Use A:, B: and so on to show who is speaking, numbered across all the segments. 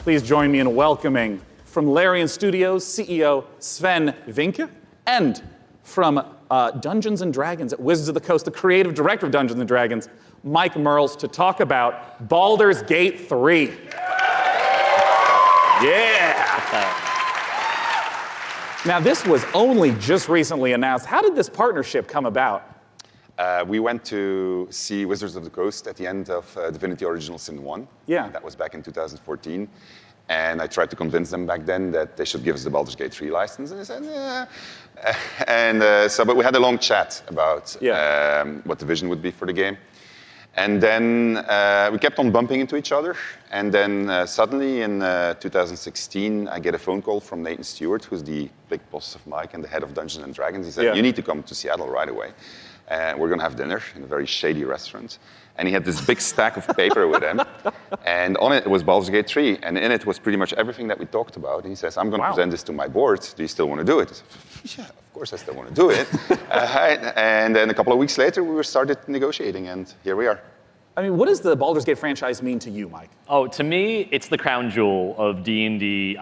A: Please join me in welcoming from Larian Studios, CEO Swen Vincke, and from Dungeons & Dragons at Wizards of the Coast, the creative director of Dungeons & Dragons, Mike Mearls, to talk about Baldur's Gate 3. Yeah! Now, this was only just recently announced. How did this partnership come about?
B: We went to see Wizards of the Coast at the end of Divinity Original Sin 1.
A: Yeah.
B: That was back in 2014. And I tried to convince them back then that they should give us the Baldur's Gate 3 license. And they said, yeah. But we had a long chat about what the vision would be for the game. And then we kept on bumping into each other. And then suddenly in 2016, I get a phone call from Nathan Stewart, who's the big boss of Mike and the head of Dungeons & Dragons. He said, you need to come to Seattle right away. We're going to have dinner in a very shady restaurant. And he had this big stack of paper with him. And on it was Baldur's Gate 3. And in it was pretty much everything that we talked about. And he says, I'm going to present this to my board. Do you still want to do it? I said, yeah, of course I still want to do it. And then a couple of weeks later, we started negotiating. And here we are.
A: I mean, what does the Baldur's Gate franchise mean to you, Mike?
C: Oh, to me, it's the crown jewel of D&D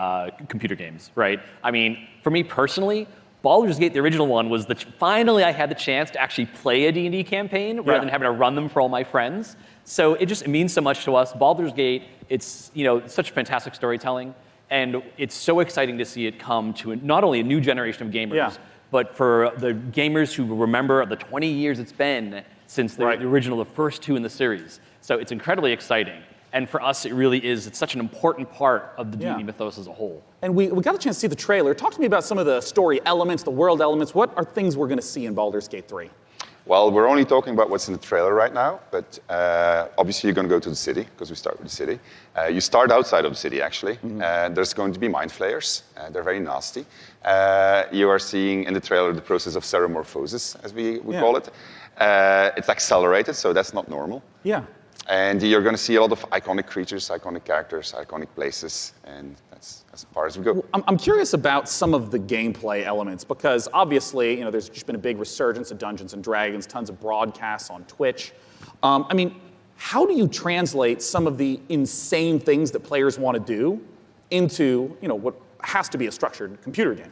C: computer games, right? I mean, for me personally, Baldur's Gate, the original one, was finally I had the chance to actually play a D&D campaign rather than having to run them for all my friends. So it means so much to us. Baldur's Gate, it's such fantastic storytelling, and it's so exciting to see it come to not only a new generation of gamers, but for the gamers who remember the 20 years it's been since the original, the first two in the series. So it's incredibly exciting. And for us, it's such an important part of the D&D mythos as a whole. And we got a chance to see the trailer. Talk to me about some of the story elements, the world elements. What are things we're going to see in Baldur's Gate 3?
B: Well, we're only talking about what's in the trailer right now, but obviously you're going to go to the city, because we start with the city. You start outside of the city, actually. There's going to be mind flayers. They're very nasty. You are seeing in the trailer the process of ceremorphosis, as we call it. It's accelerated, so that's not normal.
A: Yeah.
B: And you're going to see a lot of iconic creatures, iconic characters, iconic places, and that's as far as we go.
A: I'm curious about some of the gameplay elements, because obviously, there's just been a big resurgence of Dungeons & Dragons, tons of broadcasts on Twitch. I mean, how do you translate some of the insane things that players want to do into, what has to be a structured computer game?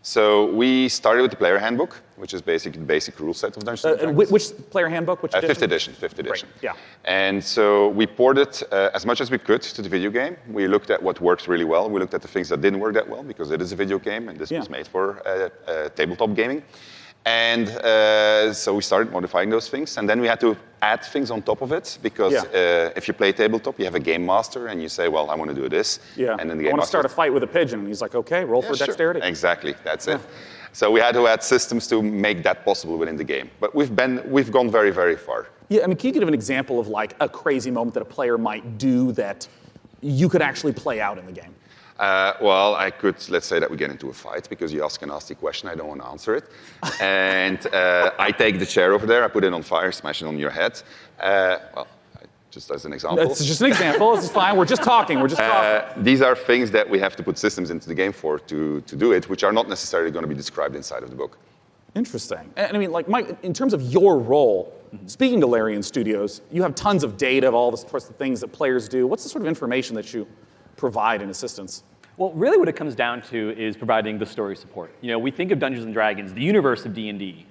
B: So we started with the player handbook, which is basically the basic rule set of Dungeons & Dragons.
A: Which player handbook? Which edition?
B: 5th edition. 5th edition.
A: Right. Yeah.
B: And so we ported as much as we could to the video game. We looked at what works really well. We looked at the things that didn't work that well, because it is a video game, and this was made for tabletop gaming. And so we started modifying those things, and then we had to add things on top of it, because if you play tabletop, you have a game master, and you say, well, I want to do this.
A: Yeah.
B: And then the game
A: I want to
B: master
A: start a fight with a pigeon. And he's like, okay, roll for dexterity.
B: Exactly, that's it. So we had to add systems to make that possible within the game. But we've gone very, very far.
A: Yeah, I mean, can you give an example of like a crazy moment that a player might do that you could actually play out in the game?
B: Well, I could, let's say that we get into a fight because you ask a nasty question, I don't want to answer it. And I take the chair over there, I put it on fire, smash it on your head. Well, just as an example.
A: It's just an example, this is fine, we're just talking,
B: These are things that we have to put systems into the game for to do it, which are not necessarily going to be described inside of the book.
A: Interesting. And I mean, like, Mike, in terms of your role, speaking to Larian Studios, you have tons of data of all the sorts of things that players do. What's the sort of information that you provide in assistance?
C: Well, really what it comes down to is providing the story support. We think of Dungeons & Dragons, the universe of D&D.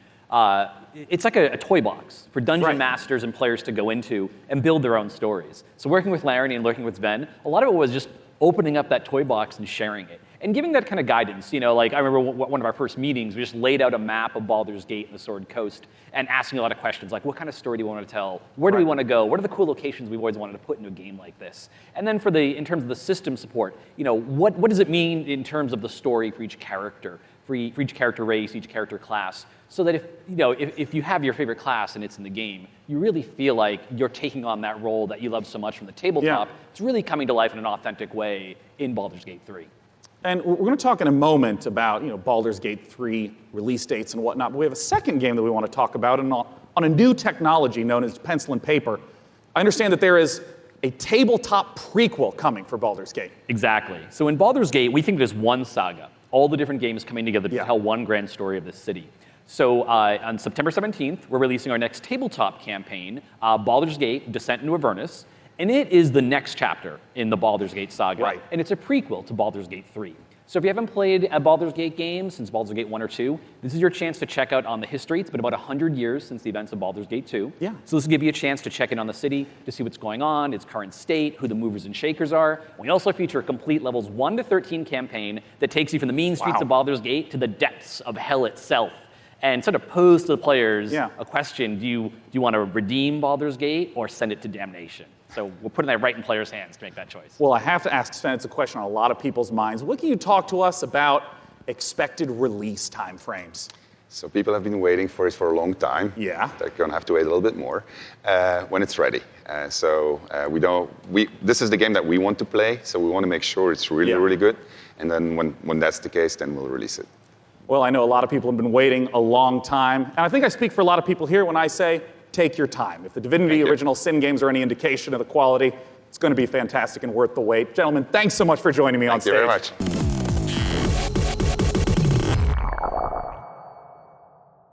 C: It's like a toy box for dungeon masters and players to go into and build their own stories. So working with Larian and working with Swen, a lot of it was just opening up that toy box and sharing it. And giving that kind of guidance. Like I remember one of our first meetings, we just laid out a map of Baldur's Gate and the Sword Coast and asking a lot of questions, like what kind of story do you want to tell? Where do we want to go? What are the cool locations we've always wanted to put into a game like this? And then in terms of the system support, what does it mean in terms of the story for each character, for each character race, each character class, so that if you have your favorite class and it's in the game, you really feel like you're taking on that role that you love so much from the tabletop. It's really coming to life in an authentic way in Baldur's Gate 3.
A: And we're going to talk in a moment about Baldur's Gate 3 release dates and whatnot, but we have a second game that we want to talk about on a new technology known as pencil and paper. I understand that there is a tabletop prequel coming for Baldur's Gate.
C: Exactly. So in Baldur's Gate, we think there's one saga, all the different games coming together to tell one grand story of this city. So on September 17th, we're releasing our next tabletop campaign, Baldur's Gate, Descent into Avernus. And it is the next chapter in the Baldur's Gate saga.
A: Right.
C: And it's a prequel to Baldur's Gate 3. So if you haven't played a Baldur's Gate game since Baldur's Gate 1 or 2, this is your chance to check out on the history. It's been about 100 years since the events of Baldur's Gate 2.
A: Yeah.
C: So this will give you a chance to check in on the city, to see what's going on, its current state, who the movers and shakers are. We also feature a complete levels 1 to 13 campaign that takes you from the mean streets of Baldur's Gate to the depths of hell itself. And sort of pose to the players a question, do you want to redeem Baldur's Gate or send it to damnation? So we're putting that right in players' hands to make that choice.
A: Well, I have to ask Sven, it's a question on a lot of people's minds. What can you talk to us about expected release timeframes?
B: So people have been waiting for it for a long time.
A: Yeah.
B: They're going to have to wait a little bit more when it's ready. This is the game that we want to play, so we want to make sure it's really, really good. And then when that's the case, then we'll release it.
A: Well, I know a lot of people have been waiting a long time. And I think I speak for a lot of people here when I say, take your time. If the Divinity Original Sin games are any indication of the quality, it's going to be fantastic and worth the wait. Gentlemen, thanks so much for joining me on stage.
B: Thank you very much.